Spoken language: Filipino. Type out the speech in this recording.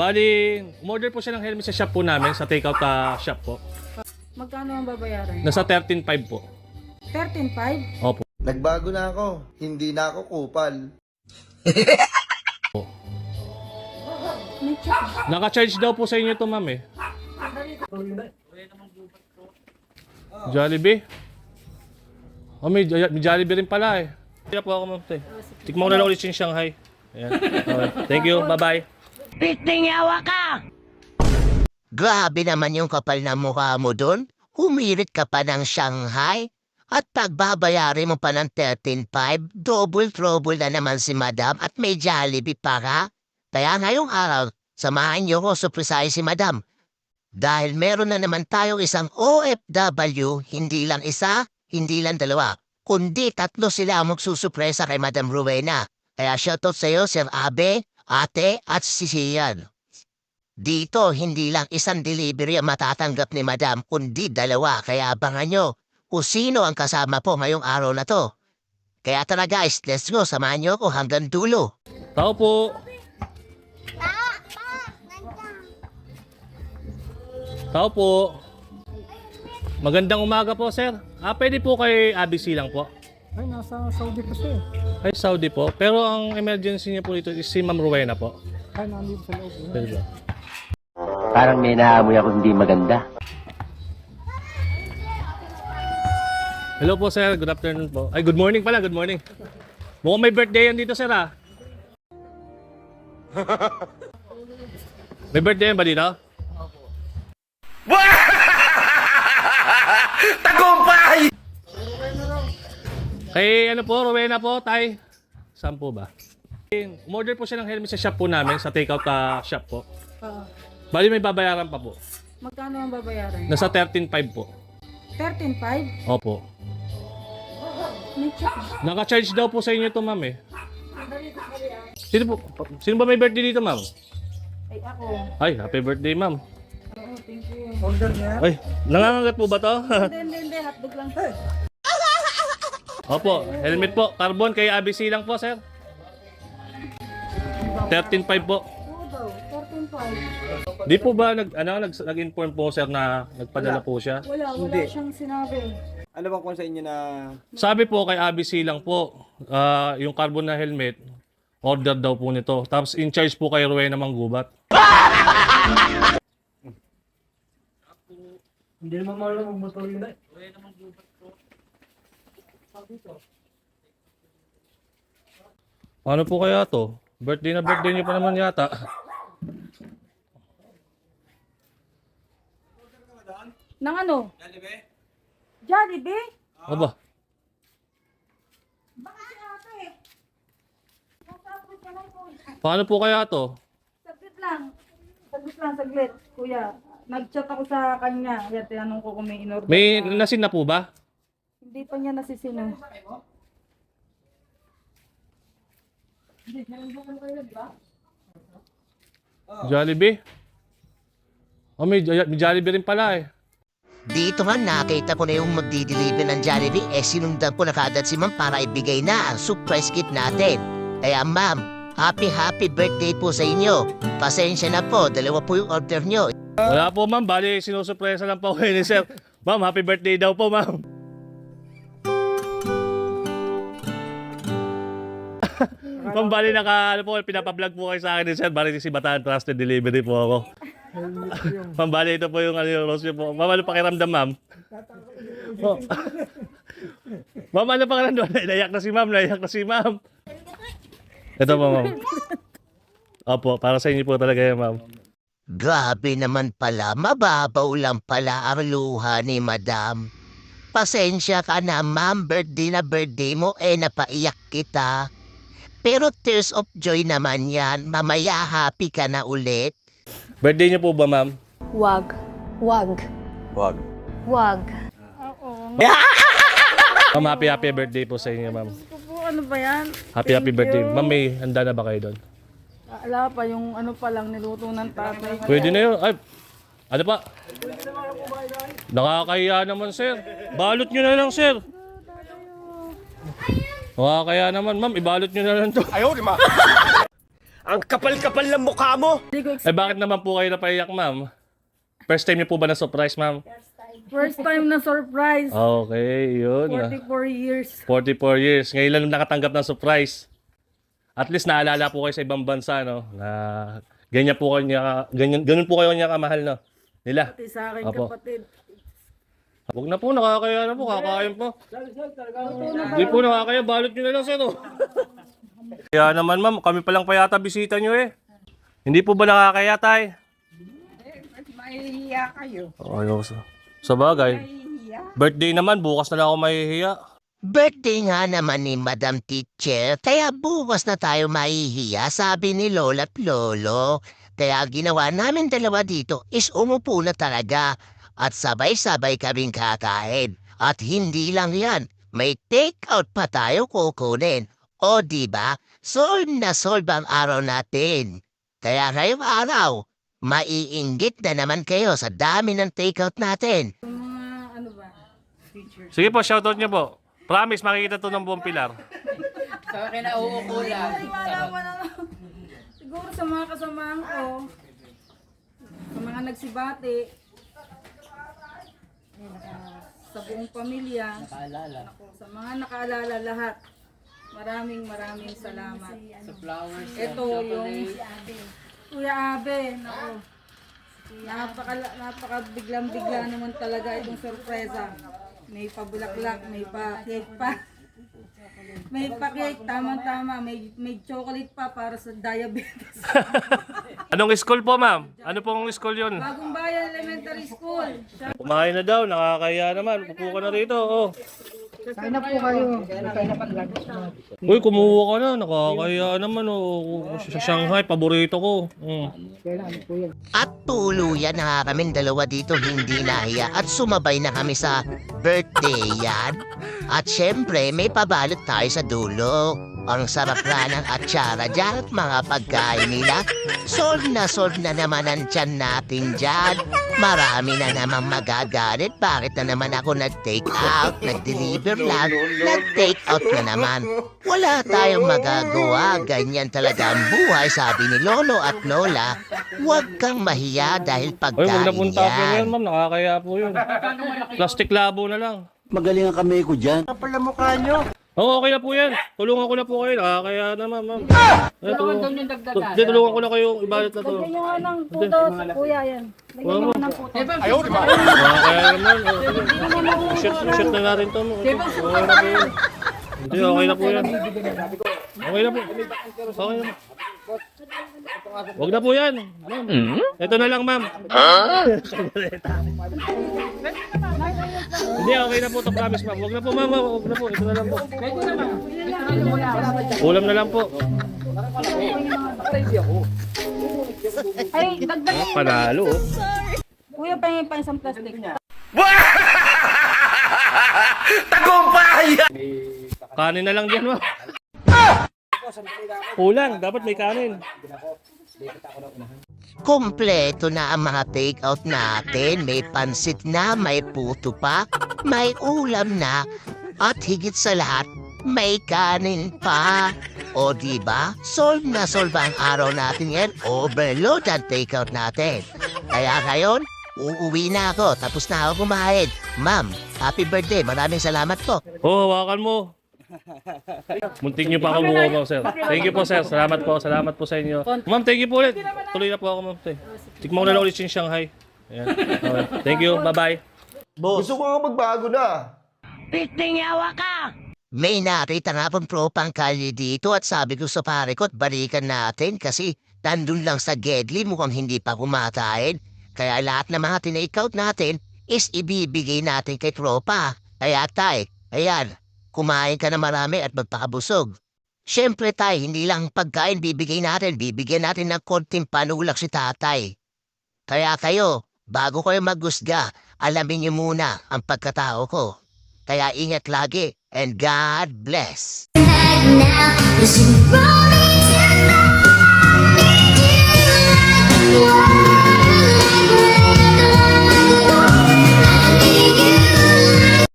Bali, umorder po siya ng helmet sa shop po namin, sa takeout shop po. Magkano ang babayaran? Nasa 13.5 po. 13.5? Opo. Nagbago na ako. Hindi na ako kupal. May check. Naka-charge daw po sa inyo to, ma'am eh. Jollibee? Oh, may Jollibee rin pala eh. Kaya po ako, ma'am. Tikman ko na lang ulit yung Shanghai. Ayan. Okay. Thank you. Bye-bye. Grabe naman yung kapal na mukha mo doon. Humirit ka pa ng Shanghai. At pagbabayari mo pa ng 13.5, double-trouble na naman si Madam at may Jollibee pa ka. Kaya ngayong araw, samahan niyo ko surprisahin si Madam. Dahil meron na naman tayong isang OFW, hindi lang isa, hindi lang dalawa, kundi tatlo sila ang magsusurpresa kay Madam Rowena. Kaya shoutout sa iyo, Sir Abe, Ate at si Sian. Dito, hindi lang isang delivery ang matatanggap ni Madam, kundi dalawa. Kaya abangan nyo kung sino ang kasama po ngayong araw na to. Kaya tara guys, let's go, samahan nyo ako hanggang dulo. Tao po. Tao po. Magandang umaga po, sir. Pwede po kay ABC lang po. Ay, nasa Saudi pa siya. Ay, Saudi po. Pero ang emergency niya po dito is si Ma'am Rowena po. Ay, nandito sa loob. Pwede ba? Parang may naamoy ako hindi maganda. Hello po, sir. Good afternoon po. Ay, good morning pala. Good morning. Mukhang may birthday yan dito, sir, ah. May birthday yan ba dito? Tagumpay! Kay ano po, Rowena po, tay. Saan po ba? Umorder po siya ng helmet sa shop po namin, sa takeout shop po. Oo. Bali may babayaran pa po. Magkano ang babayaran? Nasa 13.5 po. 13.5? Opo. May check. Naka-charge daw po sa inyo to, ma'am eh. Sino ba may birthday dito, ma'am? Ay, ako. Ay, happy birthday, ma'am. Oo, thank you. Order niya. Ay, nangangagat po ba to? Hindi, hotdog lang. Opo, helmet po. Carbon kay ABC lang po, sir. 13.5 po. Oo daw, 13.5. Di po ba nag-inform po, sir, na nagpadala po siya? Wala Hindi. siyang sinabi. Ano bang kung sa inyo na... Sabi po kay ABC lang po, yung carbon na helmet, order daw po nito. Tapos in charge po kay Rowena Manggubat. Hindi naman marunong motor yun eh. Ano po kaya to? Birthday na birthday niyo pa naman yata. Nang ano? Jollibee? Jollibee? Aba, Baka si ate. Nasabot ka lang po. paano po kaya to? Saglit lang. Saglit. Kuya, nag-chat ako sa kanya. Kaya tinanong ko kung may in-order May na. nasin na po ba? Hindi pa niya nasisino. Jollibee? Oh, may Jollibee rin pala eh. Dito nga nakita ko na yung magdi-deliver ng Jollibee, sinundan ko na kaagad si ma'am para ibigay na ang surprise gift natin. Kaya ma'am, happy birthday po sa inyo. Pasensya na po, dalawa po yung order nyo. Wala po, ma'am. Bali, sinusurpresa lang po kayo ni sir. Ma'am, happy birthday daw po, ma'am. Ma'am, bali ano po, pinapablog po kayo sa akin ni sir. Bali, si Bataan Trusted Delivery po ako. Ma'am, bali, ito po yung rosyo po. Ma'am, ano pakiramdam, ma'am? Oh. Ma'am, ano pakiramdam? Naiyak na si ma'am. Ito po, ma'am. Opo, para sa inyo po talaga yan, ma'am. Grabe naman pala, mababaw lang pala ang luha ni Madam. Pasensya ka na ma'am, birthday mo napaiyak kita. Pero tears of joy naman yan, mamaya happy ka na ulit. Birthday niyo po ba, ma'am? Wag. Wag. Wag. Wag. Ma'am, happy birthday po sa inyo, ma'am. Ito po, ano ba yan? Happy birthday. you. Ma'am, may handa na ba kayo doon? Ala pa, yung ano pa lang niluto ng tatay. Pwede na yun. Ay, ano pa? Nakakahiya naman, sir. Balot nyo na lang, sir. Nakakahiya naman. Ma'am, ibalot nyo na lang to. Ang kapal-kapal ng mukha mo! Hindi ko Eh bakit naman po kayo napaiyak, ma'am? First time niyo po ba na surprise, ma'am? first time na surprise. Okay, yun. 44 years. 44 years. Ngayon lang nakatanggap ng surprise. At least naalala po kayo sa ibang bansa, no? Na ganyan po kayo niya, ganyan po kayo niya kamahal, no? Nila. Pati sa akin Opo. kapatid. Huwag na po, nakakaya na po, kakain po. Hindi po nakakaya, balot nyo na lang, sir, oh. Kaya naman, ma'am, kami pa lang pa yata bisita nyo, eh. Hindi po ba nakakaya, tay? Mahihiya kayo. Oh, sa bagay. Birthday naman, bukas na lang ako mahihiya. Birthday nga naman ni Madam Teacher, kaya bukas na tayo mahihiya, sabi ni Lola at Lolo. Kaya ginawa namin dalawa dito is umupo na talaga at sabay-sabay kaming kakain. At hindi lang yan, may take-out pa tayo kukunin. O diba, solve na solve ang araw natin. Kaya ngayong araw, maiinggit na naman kayo sa dami ng take-out natin. Mga ano ba? Sige po, shoutout nyo po. Promise, makikita to ng buong pilar. Sa akin na uukulan. Malaman na siguro sa mga kasamahan ko, sa mga nagsibati, sa buong pamilya, ako, sa mga nakaalala lahat, maraming salamat. Sa flowers. Ito yung Kuya Abe, nako. Napaka biglang-bigla naman talaga itong sorpresa. May pabulaklak, may pa-cake pa. May pa-cake, tama-tama. May chocolate pa para sa diabetes. Anong school po, ma'am? Ano pong school yun? Bagong Bayan Elementary School. Kumain na daw, nakakaya naman. Upo ka na rito, oh. Kain na po kayo. Uy, kumuha ka na. Nakakaya naman, oh. Sa Shanghai, paborito ko. At tuluyan na nga kaming dalawa dito hindi nahiya at sumabay na kami sa birthday yan. At syempre may pabalot tayo sa dulo. Ang sarap na ng atsara dyan at mga pagkain nila. Solve na naman ang tiyan natin dyan. Marami na naman magagalit. Bakit na naman ako nag-take out, nag-deliver lang, nag-take out na naman. Wala tayong magagawa. Ganyan talaga ang buhay, sabi ni Lolo at Lola. Huwag kang mahiya dahil Uy, huwag na pagkain pong tapyo yan. yan, ma'am. Nakakaya po yun. Plastic labo na lang. Magaling ang kamay ko dyan. Oo, okay na po yan. Tulungan ko na po kayo. Nakakaya naman, ma'am. Hindi, tulungan ko na kayo. Ibalit na to. Lagyan nyo nga ng puto, kuya yan. Lagyan nyo nga ng puto. Nakakaya naman. Shoot na natin to. Okay na po yan. Hindi, okay na po yan. Okay na po. Okay na po. Huwag na po yan. Ma'am. Ito na lang, ma'am. Hindi, okay na po. To promise, ma'am. Huwag na po, ma'am. Huwag na po. Ito na lang po. Ulam na lang po. Ay, dagdag. Panalo, oh. Kuya, pahingin pa isang plastic. Tagumpay! Kanin na lang dyan, ma'am. Kulang. Dapat may kanin. Kompleto na ang mga take-out natin. May pansit na, may puto pa, may ulam na, at higit sa lahat, may kanin pa. O diba? Solve na solve ang araw natin yan. Overload ang take-out natin. Kaya ngayon, uuwi na ako. Tapos na ako kumain. Ma'am, happy birthday. Maraming salamat po. Oh, hawakan mo. Muntik niyo pa ako buko, sir. Thank you po, sir. Salamat po. Salamat po sa inyo. Ma'am, thank you po ulit. Tuloy na po ako, ma'am. Tikman ko na lang ulit yung Shanghai. Ayan. Okay. Thank you. Bye-bye. Gusto ko nga magbago na. May nakita nga pong propang kalye dito at sabi ko sa pare ko, balikan natin kasi nandun lang sa Gedli mukhang hindi pa kumakain. Kaya lahat ng mga tinake-out natin is ibibigay natin kay tropa. Kaya tay, ayan, kumain ka na marami at magpakabusog. Siyempre tay, hindi lang pagkain bibigyan natin ng konting panulak si tatay. Kaya kayo, bago kayo maghusga, alamin niyo muna ang pagkatao ko. Kaya ingat lagi and God bless. Now, 'cause you brought